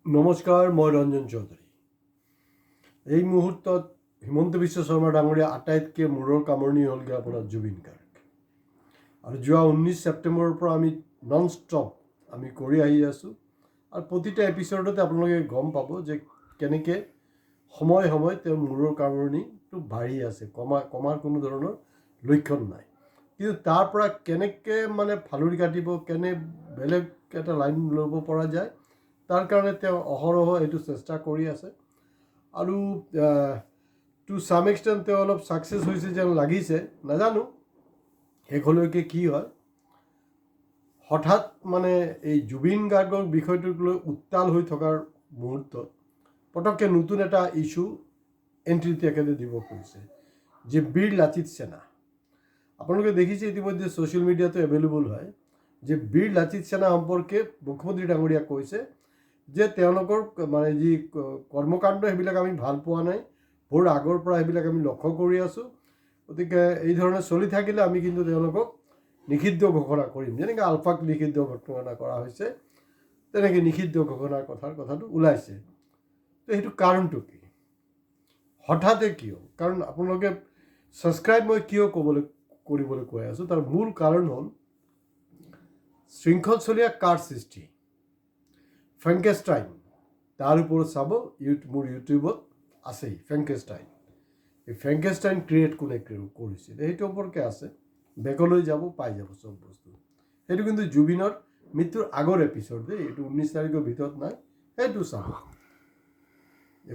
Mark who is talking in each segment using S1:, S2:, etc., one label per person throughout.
S1: নমস্কাৰ, মই ৰঞ্জন চৌধুৰী। এই মুহূৰ্তত হিমন্ত বিশ্ব শৰ্মা ডাঙৰীয়া আটাইতকৈ মূৰৰ কামৰণি হ'লগৈ আপোনাৰ জুবিন গাৰ্গ। আৰু যোৱা 19 ছেপ্টেম্বৰৰ পৰা আমি নন ষ্টপ আমি কৰি আহি আছোঁ। আৰু প্ৰতিটা এপিছ'ডতে আপোনালোকে গম পাব যে কেনেকৈ সময়ে সময়ে তেওঁৰ মূৰৰ কামৰণিটো বাঢ়ি আছে, কমাৰ কোনো ধৰণৰ লক্ষণ নাই। কিন্তু তাৰ পৰা কেনেকৈ ফালুৰি কাটিব, বেলেগ এটা লাইন ল'ব পৰা যায়, তাৰ কাৰণে তেওঁ অহৰহ এইটো চেষ্টা কৰি আছে। আৰু টু ছাম এক্সটেণ্ট তেওঁ অলপ ছাকচেছ হৈছে যেন লাগিছে, নাজানো শেষলৈকে কি হয়। হঠাৎ এই জুবিন গাৰ্গৰ বিষয়টোক লৈ উত্তাল হৈ থকাৰ মুহূৰ্তত পটককৈ নতুন এটা ইছ্যু এণ্ট্ৰি তেখেতে দিব খুজিছে, যে বীৰ লাচিত সেনা। আপোনালোকে দেখিছে ইতিমধ্যে ছ'চিয়েল মিডিয়াতো এভেইলেবল হয় যে বীৰ লাচিত সেনা সম্পৰ্কে মুখ্যমন্ত্ৰী ডাঙৰীয়াই কৈছে যে তেওঁলোকৰ যি কৰ্মকাণ্ড সেইবিলাক আমি ভাল পোৱা নাই, বহু আগৰ পৰা সেইবিলাক আমি লক্ষ্য কৰি আছোঁ। গতিকে এই ধৰণে চলি থাকিলে আমি কিন্তু তেওঁলোকক নিষিদ্ধ ঘোষণা কৰিম, যেনেকৈ আলফাক নিষিদ্ধ ঘোষণা কৰা হৈছে, তেনেকৈ নিষিদ্ধ ঘোষণাৰ কথাটো ওলাইছে। তো সেইটো কাৰণটো কি, হঠাতে কিয়? কাৰণ আপোনালোকে ছাবস্ক্ৰাইব মই কিয় কৰিবলৈ কৈ আছোঁ, তাৰ মূল কাৰণ হ'ল শৃংখলচলীয়া কাৰ সৃষ্টি, ফ্ৰেংকেষ্টাইন। তাৰ ওপৰত চাব, মোৰ ইউটিউবত আছেই ফ্ৰেংকেষ্টাইন। এই ফ্ৰেংকেষ্টাইন ক্ৰিয়েট কোনে কৰিছিল সেইটো সম্পৰ্কে আছে, বেগলৈ যাব পাই যাব চব বস্তু। সেইটো কিন্তু জুবিনৰ মৃত্যুৰ আগৰ এপিছ'ড দেই, এইটো 19 তাৰিখৰ ভিতৰত নাই, সেইটো চাব।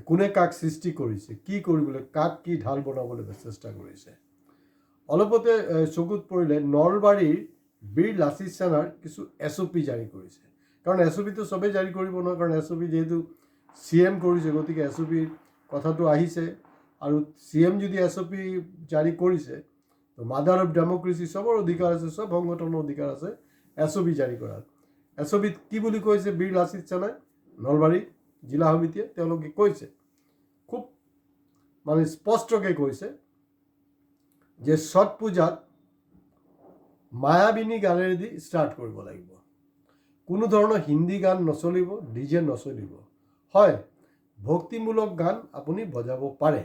S1: কোনে কাক সৃষ্টি কৰিছে, কি কৰিবলৈ, কাক কি ঢাল বনাবলৈ চেষ্টা কৰিছে। অলপতে চকুত পৰিলে নলবাৰীৰ বীৰ লাচিত সেনাৰ কিছু SOP জাৰি কৰিছে। কাৰণ SOPটো চবেই জাৰি কৰিব নহয়, কাৰণ SOP যিহেতু CM কৰিছে, গতিকে SOP কথাটো আহিছে। আৰু CM যদি SOP জাৰি কৰিছে, তো মাদাৰ অফ ডেমক্ৰেচি চবৰ অধিকাৰ আছে, চব সংগঠনৰ অধিকাৰ আছে SOP জাৰি কৰাৰ। SOPত কি বুলি কৈছে বীৰ লাচিত সেনাই, নলবাৰী জিলা সমিতিয়ে তেওঁলোকে কৈছে, খুব স্পষ্টকৈ কৈছে যে ছট পূজাত মায়াবিনী গানেৰেদি ষ্টাৰ্ট কৰিব লাগিব। কোনো ধৰণৰ হিন্দী গান নচলিব, DJ নচলিব। হয়, ভক্তিমূলক গান আপুনি বজাব পাৰে,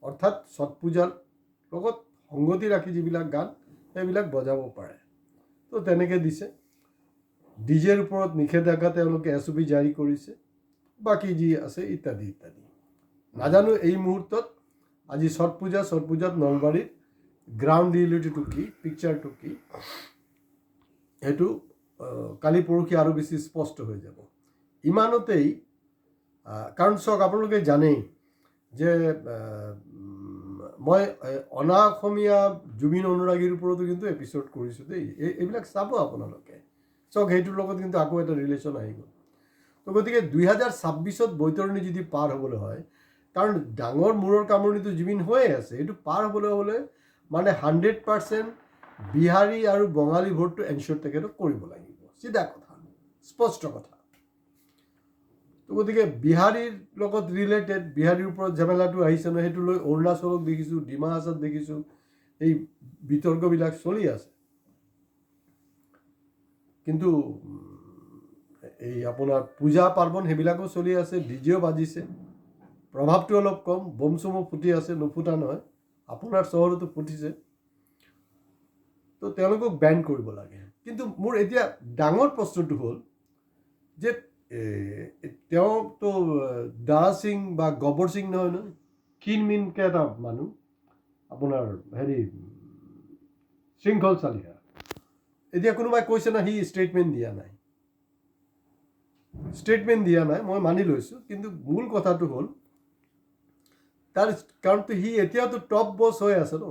S1: অৰ্থাৎ ছট পূজাৰ লগত সংগতি ৰাখি যিবিলাক গান সেইবিলাক বজাব পাৰে। তো তেনেকৈ দিছে। DJৰ ওপৰত নিষেধাজ্ঞা তেওঁলোকে SOP জাৰি কৰিছে, বাকী যি আছে ইত্যাদি ইত্যাদি। নাজানো এই মুহূৰ্তত আজি ছট পূজাত নলবাৰীত গ্ৰাউণ্ড ৰিয়েলিটিটো কি, পিকচাৰটো কি, সেইটো কালি পৰহি আৰু বেছি স্পষ্ট হৈ যাব। ইমানতেই, কাৰণ চাওক আপোনালোকে জানেই যে মই অনা অসমীয়া জুবিন অনুৰাগীৰ ওপৰতো কিন্তু এপিছ'ড কৰিছোঁ দেই, এইবিলাক চাব আপোনালোকে। চাওক সেইটোৰ লগত কিন্তু আকৌ এটা ৰিলেশ্যন আহি গ'ল। তো গতিকে 2026ত বৈতৰণি যদি পাৰ হ'বলৈ হয়, কাৰণ ডাঙৰ মূৰৰ কামৰণিটো জুবিন হৈয়ে আছে, এইটো পাৰ হ'বলৈ হ'লে 100% বিহাৰী আৰু বঙালী ভোটটো এনচিয়ৰ তেখেতক কৰিব লাগিব, চিধা কথা, স্পষ্ট কথা। তো গতিকে বিহাৰীৰ লগত ৰিলেটেড, বিহাৰীৰ ওপৰত ঝামেলাটো আহিছে নহয়, সেইটো লৈ অৰুণাচলক দেখিছোঁ, ডিমা হাছাওত দেখিছোঁ, এই বিতৰ্কবিলাক চলি আছে। কিন্তু এই আপোনাৰ পূজা পাৰ্বণ সেইবিলাকো চলি আছে, DJও বাজিছে, প্ৰভাৱটো অলপ কম, বম চমো ফুটি আছে, নুফুটা নহয়, আপোনাৰ চহৰতো ফুটিছে। তো তেওঁলোকক বেন কৰিব লাগে। কিন্তু মোৰ এতিয়া ডাঙৰ প্ৰশ্নটো হ'ল যে তেওঁতো দাৰা সিং বা গব্বৰ সিং নহয় নহয়, ক্ষীণমিনকৈ এটা মানুহ, আপোনাৰ শৃংখল চালিহা। এতিয়া কোনোবাই কৈছে না সি ষ্টেটমেণ্ট দিয়া নাই, মই মানি লৈছোঁ। কিন্তু মূল কথাটো হ'ল তাৰ কাৰণটো সি এতিয়াতো টপ বছ হৈ আছে ন,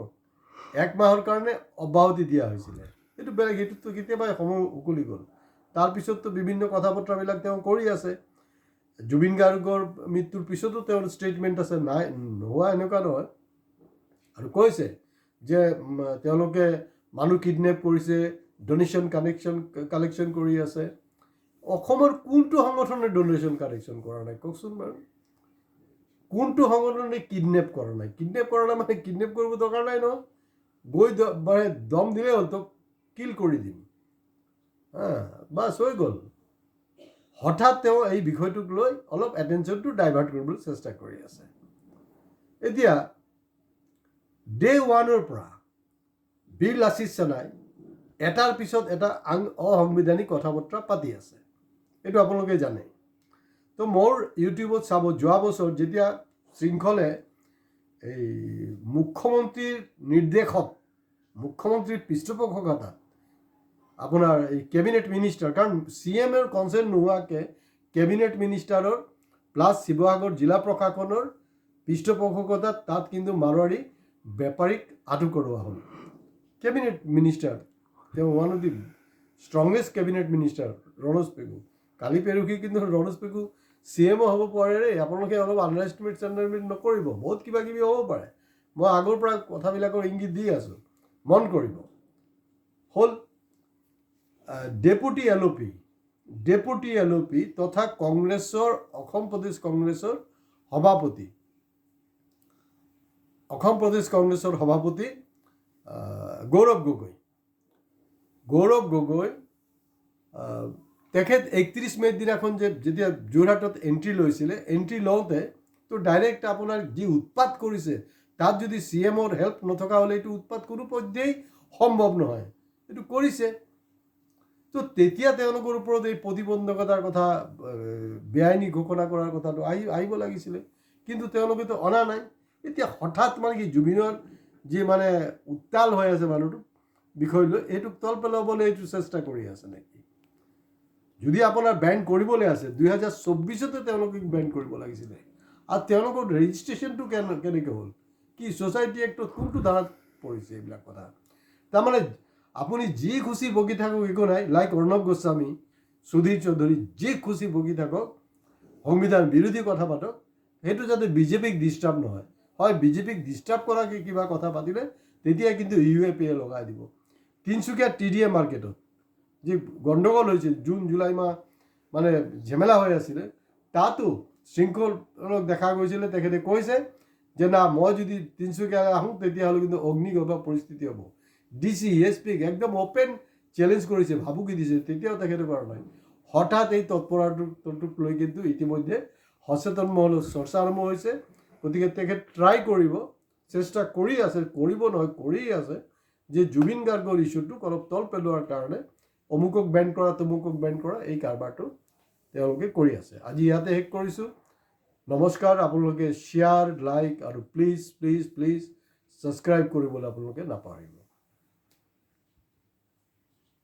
S1: 1 মাহৰ কাৰণে অব্যাহতি দিয়া হৈছিলে, সেইটো বেলেগ, সেইটোতো কেতিয়াবাই সময় উকলি গ'ল। তাৰপিছততো বিভিন্ন কথা বতৰাবিলাক তেওঁ কৰি আছে। জুবিন গাৰ্গৰ মৃত্যুৰ পিছতো তেওঁৰ ষ্টেটমেণ্ট আছে, নাই নোহোৱা এনেকুৱা নহয়। আৰু কৈছে যে তেওঁলোকে মানুহ কিডনেপ কৰিছে, ডনেশ্যন কালেকশ্যন কৰি আছে। অসমৰ কোনটো সংগঠনে ডনেশ্যন কালেকশ্যন কৰা নাই কওকচোন বাৰু? কোনটো সংগঠনে কিডনেপ কৰা নাই? কিডনেপ কৰা নাই কিডনেপ কৰিব দৰকাৰ নাই নহয়, গৈ দম দিলেই হ'ল, তোক কিল কৰি দিম, বাছ হৈ গ'ল। হঠাৎ তেওঁ এই বিষয়টোক লৈ অলপ এটেনশ্যনটো ডাইভাৰ্ট কৰিবলৈ চেষ্টা কৰি আছে। এতিয়া ডে ওৱানৰ পৰা বীৰ লাচিত সেনাই এটাৰ পিছত এটা অসাংবিধানিক কথা বতৰা পাতি আছে, এইটো আপোনালোকে জানে। তো মোৰ ইউটিউবত চাব, যোৱা বছৰ যেতিয়া শৃংখলে এই মুখ্যমন্ত্ৰীৰ নিৰ্দেশত, মুখ্যমন্ত্ৰীৰ পৃষ্ঠপোষকতাত আপোনাৰ এই কেবিনেট মিনিষ্টাৰ, কাৰণ CMৰ কনচেণ্ট নোহোৱাকৈ কেবিনেট মিনিষ্টাৰৰ প্লাছ শিৱসাগৰ জিলা প্ৰশাসনৰ পৃষ্ঠপোষকতাত তাত কিন্তু মাৰোৱাৰী বেপাৰীক আটক কৰোৱা হ'ল। কেবিনেট মিনিষ্টাৰ, তেওঁ one of the strongest cabinet minister Ranoj Pegu. কালি পেৰুকি কিন্তু ৰণোজ পেগু CMও হ'ব পাৰে। আপোনালোকে অলপ আণ্ডাৰ এষ্টিমেট নকৰিব, বহুত কিবা কিবি হ'ব পাৰে। মই আগৰ পৰা কথাবিলাকৰ ইংগিত দি আছোঁ, মন কৰিব। হ'ল ডেপুটি LOP তথা কংগ্ৰেছৰ অসম প্ৰদেশ কংগ্ৰেছৰ সভাপতি, গৌৰৱ গগৈ তেখেত 31 মে'ৰ দিনাখন যেতিয়া যোৰহাটত এণ্ট্ৰি লৈছিলে, এণ্ট্ৰি লওঁতে তো ডাইৰেক্ট আপোনাৰ যি উৎপাত কৰিছে, তাত যদি CMৰ হেল্প নথকা হ'লে এইটো উৎপাত কোনো পৰ্যায়েই সম্ভৱ নহয়। এইটো কৰিছে। তো তেতিয়া তেওঁলোকৰ ওপৰত এই প্ৰতিবন্ধকতাৰ কথা, বেআইনী ঘোষণা কৰাৰ কথাটো আহিব লাগিছিলে, কিন্তু তেওঁলোকেতো অনা নাই। এতিয়া হঠাৎ মানে কি জুবিনৰ যি মানে উত্তাল হৈ আছে মানুহটো বিষয় লৈ, এইটোক তল পেলাবলৈ এইটো চেষ্টা কৰি আছে নেকি? যদি আপোনাৰ বেন কৰিবলৈ আছে, 2024 তেওঁলোকক বেন কৰিব লাগিছিলে। আৰু তেওঁলোকৰ ৰেজিষ্ট্ৰেশ্যনটো কেনেকৈ হ'ল? কি ছ'চাইটি এক্টত কোনটো ধাৰাত পৰিছে এইবিলাক কথা? তাৰমানে আপুনি যি খুচি বগি থাকক, একো নাই। লাইক অৰ্ণৱ গোস্বামী, সুধীৰ চৌধুৰী, যি খুচি বগি থাকক, সংবিধান বিৰোধী কথা পাতক, সেইটো যাতে বিজেপিক ডিষ্টাৰ্ব নহয়। হয়, বিজেপিক ডিষ্টাৰ্ব কৰাকৈ কিবা কথা পাতিলে তেতিয়া কিন্তু UAPA লগাই দিব। তিনিচুকীয়া TDA মাৰ্কেটত যি গণ্ডগোল হৈছিল, জুন জুলাই মাহ মানে ঝেমেলা হৈ আছিলে, তাতো শৃংখলক দেখা গৈছিলে। তেখেতে কৈছে যে না, মই যদি তিনিচুকীয়ালৈ আহোঁ তেতিয়াহ'লে কিন্তু অগ্নিগৰ্ভ পৰিস্থিতি হ'ব। DC SPক একদম অ'পেন চেলেঞ্জ কৰিছে, ভাবুকি দিছে, তেতিয়াও তেখেতে কৰা নাই। হঠাৎ এই তৎপৰতাটোক লৈ কিন্তু ইতিমধ্যে সচেতন মহলৰ চৰ্চা আৰম্ভ হৈছে। গতিকে তেখেত ট্ৰাই কৰিব, চেষ্টা কৰি আছে, কৰিব নহয় কৰিয়ে আছে, যে জুবিন গাৰ্গৰ ইছ্যুটোক অলপ তল পেলোৱাৰ কাৰণে অমুকক বেন কৰা, তমুকক বেন কৰা, এই কাৰবাৰটো তেওঁলোকে কৰি আছে। আজি ইয়াতে শেষ কৰিছোঁ। নমস্কাৰ। আপোনালোকে শ্বেয়াৰ, লাইক আৰু প্লিজ ছাবস্ক্ৰাইব কৰিবলৈ আপোনালোকে নাপাহৰিব।